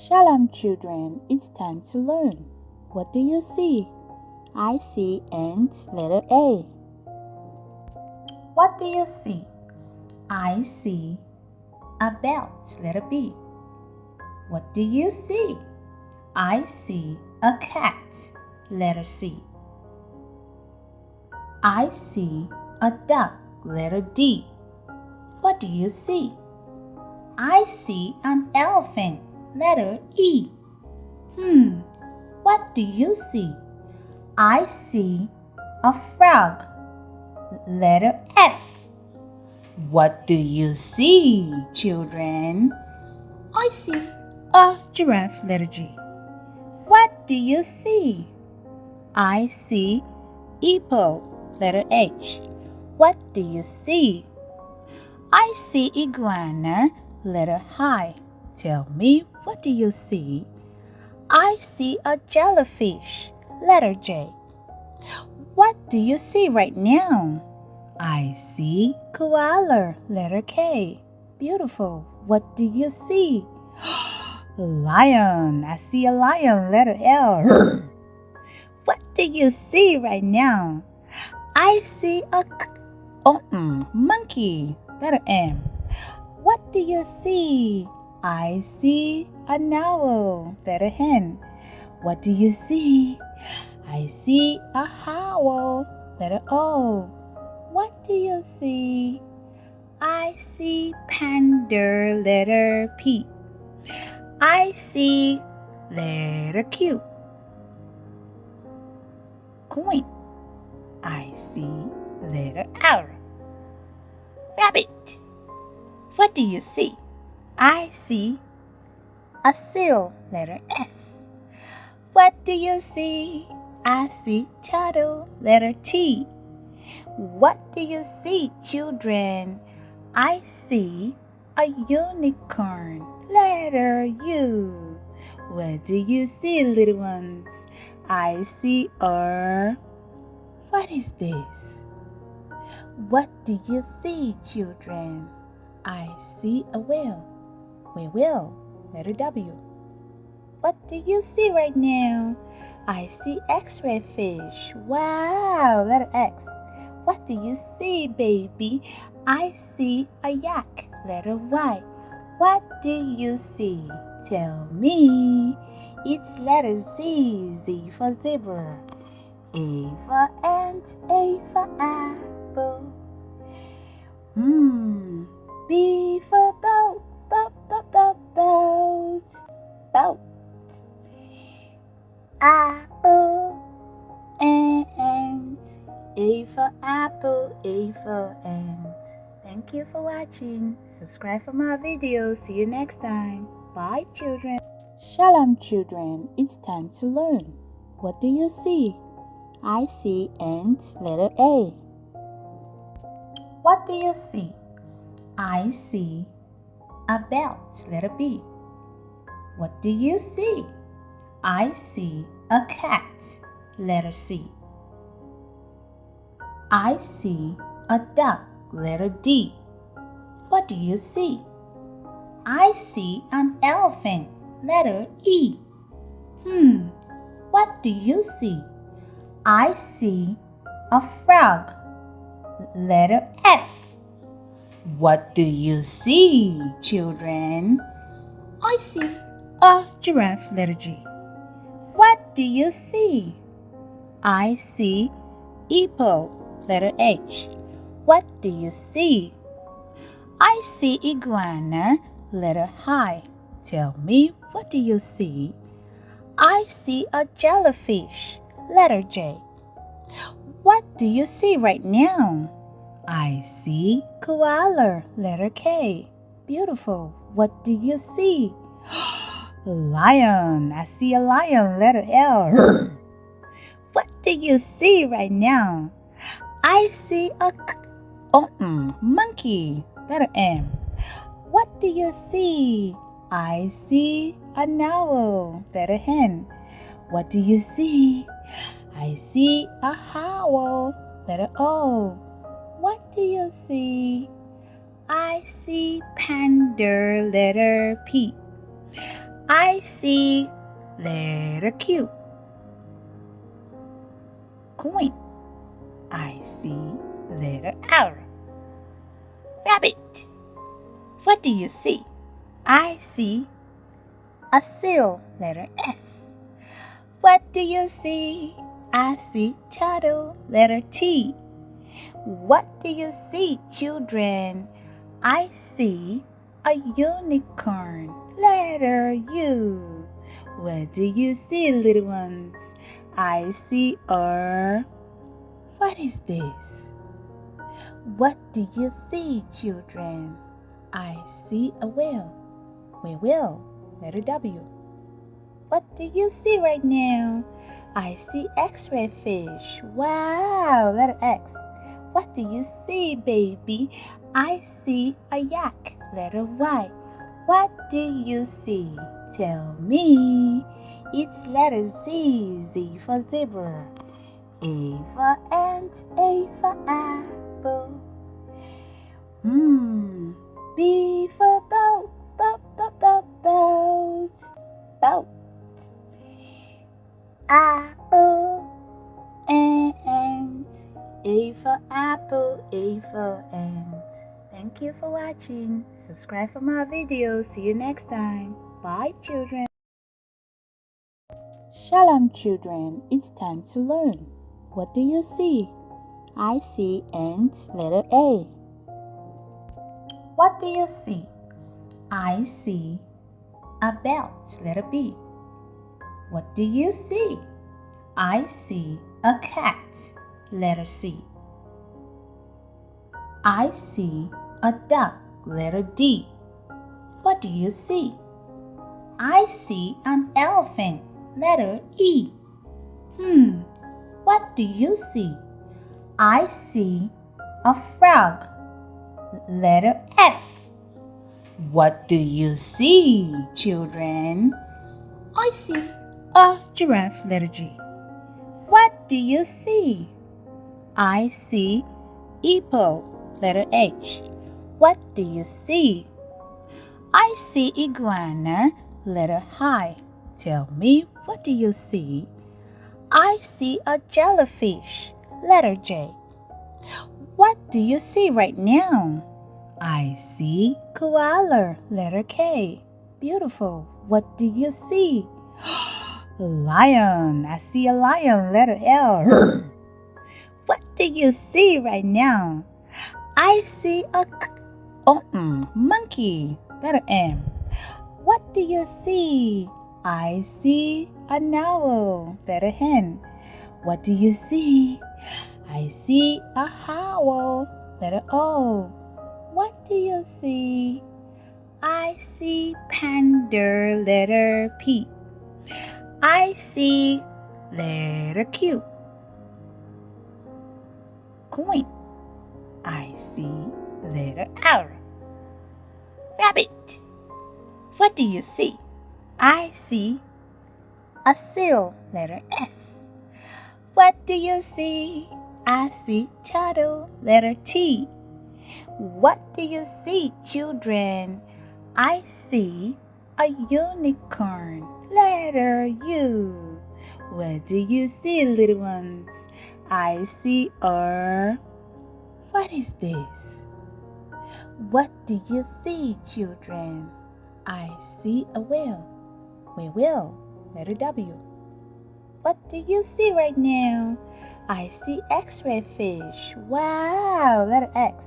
Shalom, children. It's time to learn. What do you see? I see ant, letter A. What do you see? I see a belt, letter B. What do you see? I see a cat, letter C. I see a duck, letter D. What do you see? I see an elephant, letter E. What do you see? I see a frog, letter F. What do you see, children? I see a giraffe, letter G. What do you see? I see hippo, letter H. What do you see? I see iguana, letter I. Tell me, what do you see? I see a jellyfish, letter J. What do you see right now? I see koala, letter K. Beautiful. What do you see? Lion. I see a lion, letter L. What do you see right now? I see a monkey, letter M. What do you see? I see an owl, letter N. What do you see? I see a owl, letter O. What do you see? I see panda, letter P. I see letter Q. Coin. I see letter R. Rabbit. What do you see? I see a seal, letter S. What do you see? I see turtle, letter T. What do you see, children? I see a unicorn, letter U. What do you see, little ones? I see a... What is this? What do you see, children? I see a whale. Whale, letter W. What do you see right now? I see X-ray fish. Wow, letter X. What do you see, baby? I see a yak, letter Y. What do you see? Tell me. It's letter Z. Z for zebra. A for ant, A for apple. B for boat, boat. Apple, ant. A for apple, A for ant. Thank you for watching. Subscribe for more videos. See you next time. Bye, children. Shalom, children. It's time to learn. What do you see? I see ant, letter A. What do you see? I see a belt, letter B. What do you see? I see a cat, letter C. I see a duck, letter D. What do you see? I see an elephant, letter E. What do you see? I see a frog, letter F. What do you see, children? I see a giraffe, letter G. What do you see? I see hippo, letter H. What do you see? I see iguana, letter I. Tell me, what do you see? I see a jellyfish, letter J. What do you see right now? I see koala, letter K. Beautiful. What do you see? Lion. I see a lion, letter L. What do you see right now? I see a monkey, letter M. What do you see? I see an owl, letter N. What do you see? I see a owl, letter O. What do you see? I see panda, letter P. I see letter Q. Coin. I see letter R. Rabbit. What do you see? I see a seal, letter S. What do you see? I see turtle, letter T. What do you see, children? I see a unicorn, letter U. What do you see, little ones? I see a... What is this? What do you see, children? I see a whale. Whale, letter W. What do you see right now? I see X-ray fish. Wow, letter X. What do you see, baby? I see a yak, letter Y. What do you see? Tell me. It's letter Z, Z for zebra. A for ant, A for apple. B for boat, boat. Boat. Apple and A for apple, A for ant. Thank you for watching. Subscribe for more videos. See you next time. Bye, children. Shalom, children. It's time to learn. What do you see? I see ant, letter A. What do you see? I see a belt, letter B. What do you see? I see a cat, letter C. I see a duck, letter D. What do you see? I see an elephant, letter E. What do you see? I see a frog, letter F. What do you see, children? I see a giraffe, letter G. What do you see? I see hippo, letter H. What do you see? I see iguana, letter I. Tell me, what do you see? I see a jellyfish, letter J. What do you see right now? I see koala, letter K. Beautiful. What do you see? Lion. I see a lion, letter L. What do you see right now? I see a monkey, letter M. What do you see? I see an owl, letter N. What do you see? I see a owl, letter O. What do you see? I see panda, letter P. I see letter Q. Coin. I see letter R. Rabbit. What do you see? I see a seal, letter S. What do you see? I see turtle, letter T. What do you see, children? I see a unicorn, letter U. What do you see, little ones? I see a... What is this? What do you see, children? I see a whale. Whale, letter W. What do you see right now? I see X-ray fish. Wow, letter X.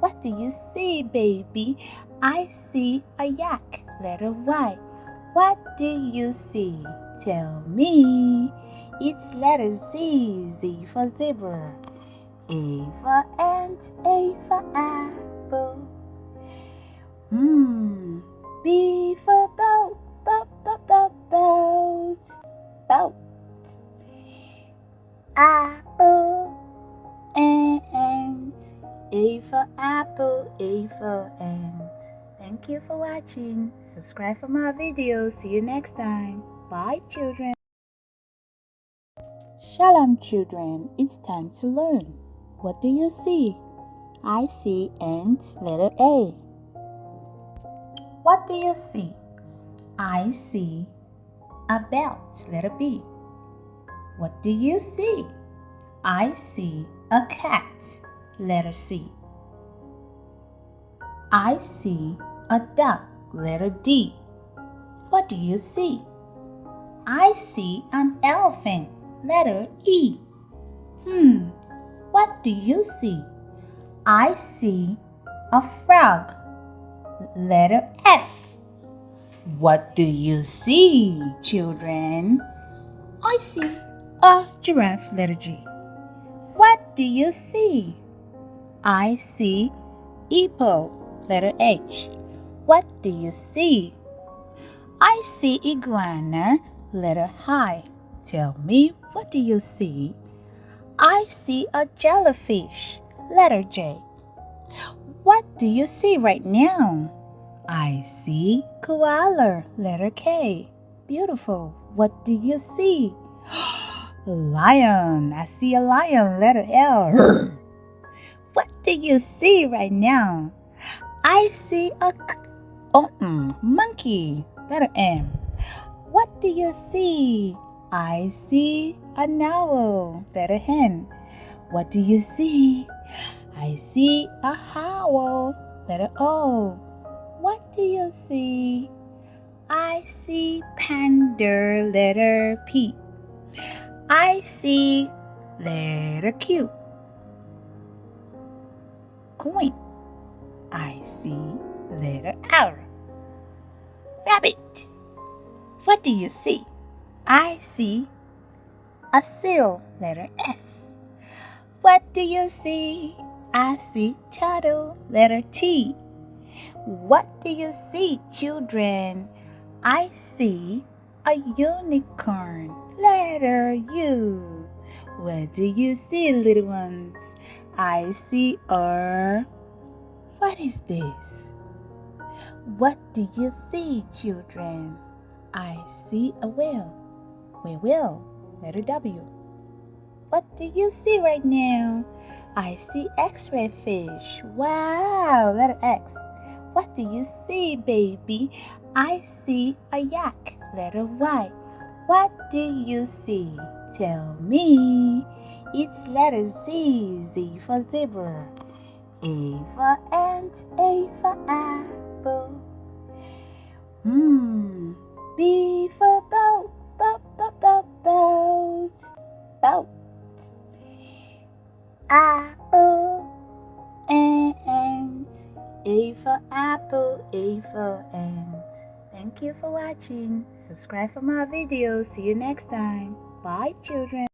What do you see, baby? I see a yak, letter Y. What do you see? Tell me. It's letter Z, Z for zebra. A for ant, A for apple. B for boat, boat. Apple and A for apple, A for ant. Thank you for watching. Subscribe for more videos. See you next time. Bye, children. Shalom, children. It's time to learn. What do you see? I see ant, letter A. What do you see? I see a belt, letter B. What do you see? I see a cat, letter C. I see a duck, letter D. What do you see? I see an elephant, letter E. What do you see? I see a frog, letter F. What do you see, children? I see a giraffe, letter G. What do you see? I see hippo, letter H. What do you see? I see iguana, letter I. Tell me, what do you see? I see a jellyfish, letter J. What do you see right now? I see koala, letter K. Beautiful. What do you see? Lion. I see a lion, letter L. What do you see right now? I see a monkey, letter M. What do you see? I see an owl, letter N. What do you see? I see a owl, letter O. What do you see? I see panda, letter P. I see letter Q. Coin. I see letter R. Rabbit. What do you see? I see a seal, letter S. What do you see? I see turtle, letter T. What do you see, children? I see a unicorn, letter U. What do you see, little ones? I see a... What is this? What do you see, children? I see a whale, letter W. What do you see right now? I see X-ray fish. Wow, letter X. What do you see, baby? I see a yak, letter Y. What do you see? Tell me. It's letter Z, Z for zebra. A for ant, A for apple. B for boat, boat. Apple and A for apple, A for ant. Thank you for watching. Subscribe for more videos. See you next time. Bye, children.